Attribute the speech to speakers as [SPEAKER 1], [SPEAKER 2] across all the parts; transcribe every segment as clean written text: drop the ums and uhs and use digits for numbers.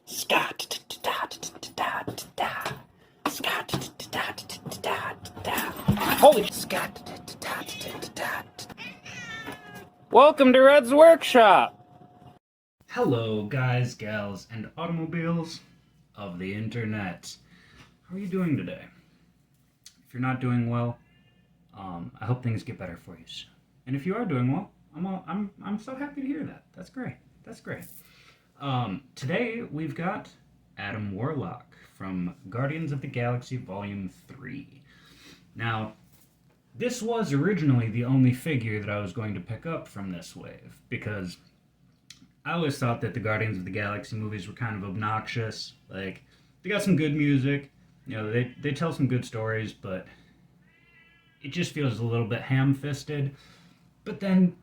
[SPEAKER 1] Scott. Holy Scott. Welcome to Red's Workshop.
[SPEAKER 2] Hello, guys, gals, and automobiles of the internet. How are you doing today? If you're not doing well, I hope things get better for you soon. And if you are doing well, I'm so happy to hear that. That's great. That's great. Today we've got Adam Warlock from Guardians of the Galaxy Volume 3. Now, this was originally the only figure that I was going to pick up from this wave, because I always thought that the Guardians of the Galaxy movies were kind of obnoxious. Like, they got some good music, they tell some good stories, but it just feels a little bit ham-fisted. But then,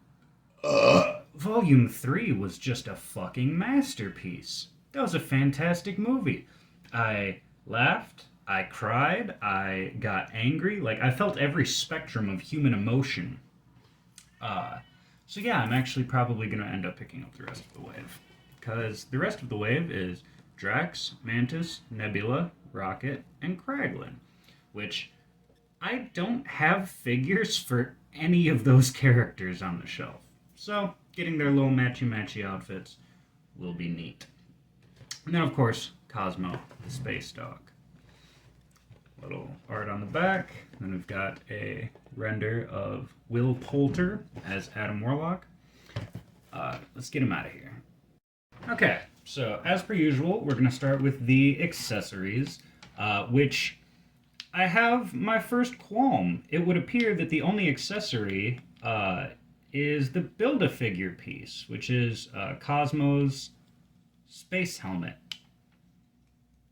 [SPEAKER 2] Volume 3 was just a fucking masterpiece. That was a fantastic movie. I laughed, I cried, I got angry. Like, I felt every spectrum of human emotion. So yeah, I'm actually probably going to end up picking up the rest of the wave. Because the rest of the wave is Drax, Mantis, Nebula, Rocket, and Kraglin. Which, I don't have figures for any of those characters on the shelf. So, getting their little matchy-matchy outfits will be neat. And then, of course, Cosmo, the space dog. Little art on the back. Then we've got a render of Will Poulter as Adam Warlock. Let's get him out of here. Okay, so as per usual, we're going to start with the accessories, which I have my first qualm. It would appear that the only accessory is the Build-A-Figure piece, which is Cosmo's space helmet,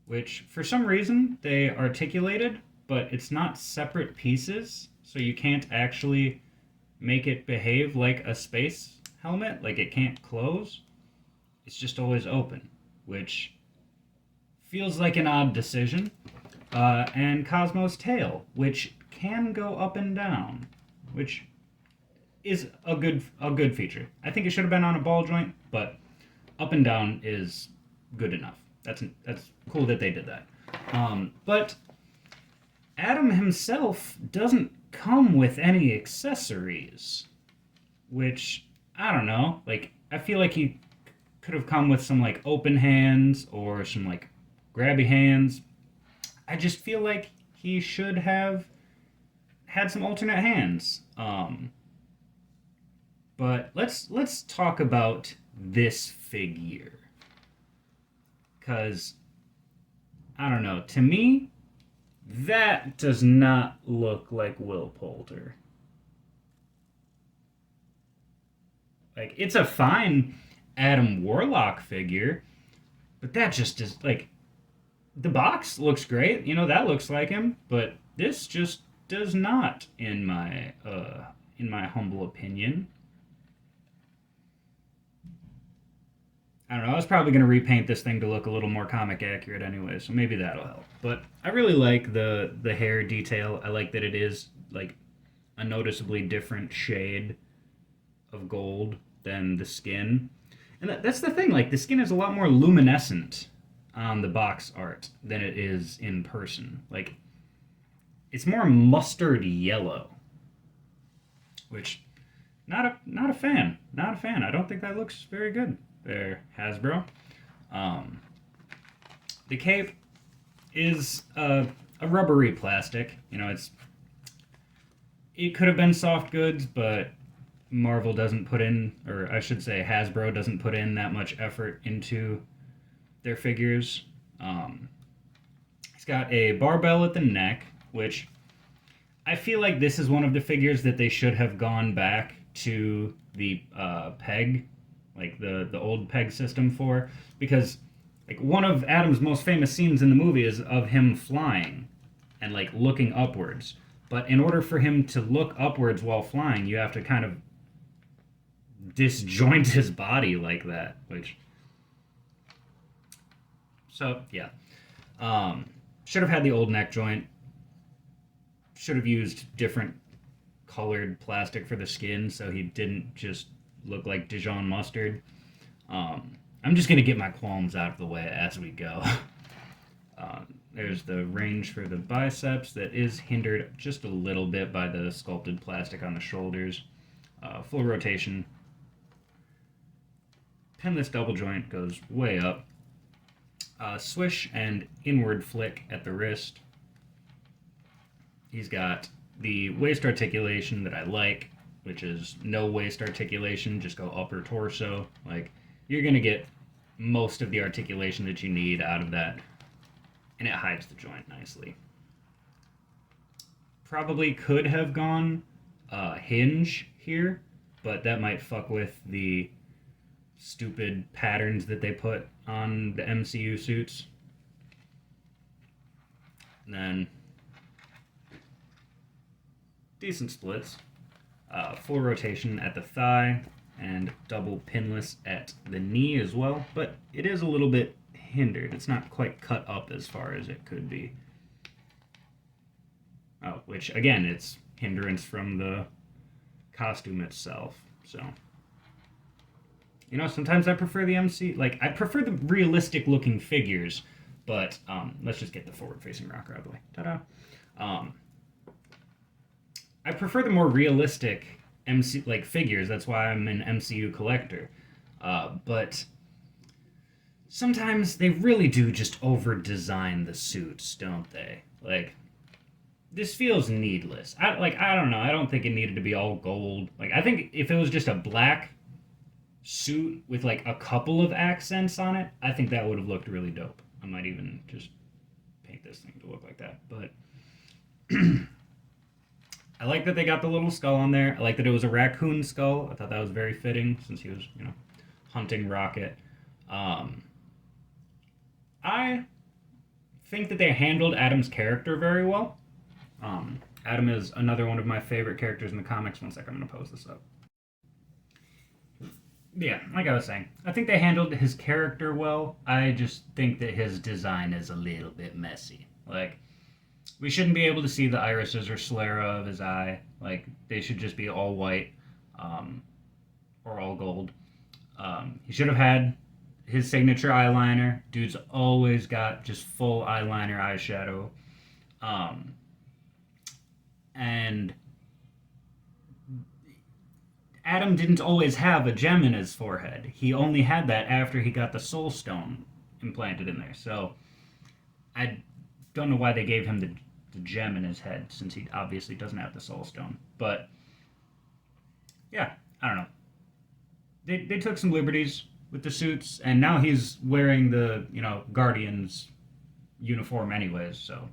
[SPEAKER 2] which for some reason they articulated, but it's not separate pieces, so you can't actually make it behave like a space helmet, like it can't close. It's just always open, which feels like an odd decision. And Cosmo's tail, which can go up and down, which is a good feature. I think it should have been on a ball joint, but up and down is good enough. That's cool that they did that. But Adam himself doesn't come with any accessories, which, I don't know, like, I feel like he could have come with some, like, open hands or some, like, grabby hands. I just feel like he should have had some alternate hands. But let's talk about this figure. Because, I don't know, to me, that does not look like Will Poulter. Like, it's a fine Adam Warlock figure, but that just is, like, the box looks great, that looks like him, but this just does not, in my humble opinion. I don't know, I was probably going to repaint this thing to look a little more comic accurate anyway, so maybe that'll help. But I really like the hair detail. I like that it is, like, a noticeably different shade of gold than the skin. And that's the thing, like, the skin is a lot more luminescent on the box art than it is in person. Like, it's more mustard yellow, which, not a fan. Not a fan. I don't think that looks very good there, Hasbro. The cape is a rubbery plastic. It could have been soft goods, but Marvel doesn't put in, or I should say Hasbro doesn't put in that much effort into their figures. He's got a barbell at the neck, which I feel like this is one of the figures that they should have gone back to the peg, like the old peg system for, because, like, one of Adam's most famous scenes in the movie is of him flying and, like, looking upwards. But in order for him to look upwards while flying, you have to kind of disjoint his body like that, which... So, yeah. Should have had the old neck joint. Should have used different colored plastic for the skin so he didn't just look like Dijon mustard. I'm just going to get my qualms out of the way as we go. There's the range for the biceps that is hindered just a little bit by the sculpted plastic on the shoulders. Full rotation. Pinless double joint goes way up. Swish and inward flick at the wrist. He's got the waist articulation that I like, which is no waist articulation, just go upper torso. Like, you're going to get most of the articulation that you need out of that, and it hides the joint nicely. Probably could have gone hinge here, but that might fuck with the stupid patterns that they put on the MCU suits. And then decent splits. Full rotation at the thigh and double pinless at the knee as well, but it is a little bit hindered. It's not quite cut up as far as it could be. Oh, which again, it's hindrance from the costume itself. So, you know, sometimes I prefer the I prefer the realistic looking figures, but let's just get the forward facing rocker out of the way. Ta-da. I prefer the more realistic figures. That's why I'm an MCU collector. But sometimes they really do just over-design the suits, don't they? Like, this feels needless. I don't know. I don't think it needed to be all gold. Like, I think if it was just a black suit with like a couple of accents on it, I think that would have looked really dope. I might even just paint this thing to look like that. But I like that they got the little skull on there. I like that it was a raccoon skull. I thought that was very fitting since he was, you know, hunting Rocket. I think that they handled Adam's character very well. Adam is another one of my favorite characters in the comics. One sec, I'm going to pose this up. Yeah, like I was saying, I think they handled his character well. I just think that his design is a little bit messy. Like, we shouldn't be able to see the irises or sclera of his eye. Like, they should just be all white, or all gold. He should have had his signature eyeliner. Dude's always got just full eyeliner eyeshadow. And Adam didn't always have a gem in his forehead. He only had that after he got the soul stone implanted in there. So I don't know why they gave him the gem in his head, since he obviously doesn't have the soul stone. But yeah, I don't know. They took some liberties with the suits, and now he's wearing the, you know, Guardians uniform anyways, so,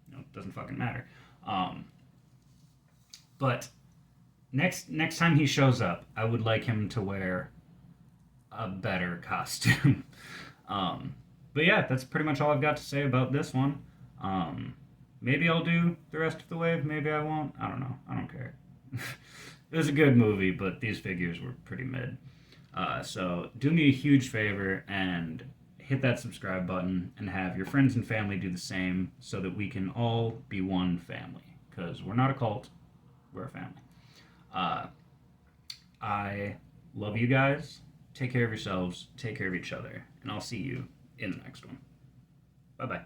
[SPEAKER 2] you know, it doesn't fucking matter. But next time he shows up, I would like him to wear a better costume. But yeah, that's pretty much all I've got to say about this one. Maybe I'll do the rest of the wave, maybe I won't. I don't know. I don't care. It was a good movie, but these figures were pretty mid. So do me a huge favor and hit that subscribe button and have your friends and family do the same so that we can all be one family. Because we're not a cult, we're a family. I love you guys. Take care of yourselves. Take care of each other. And I'll see you in the next one. Bye-bye.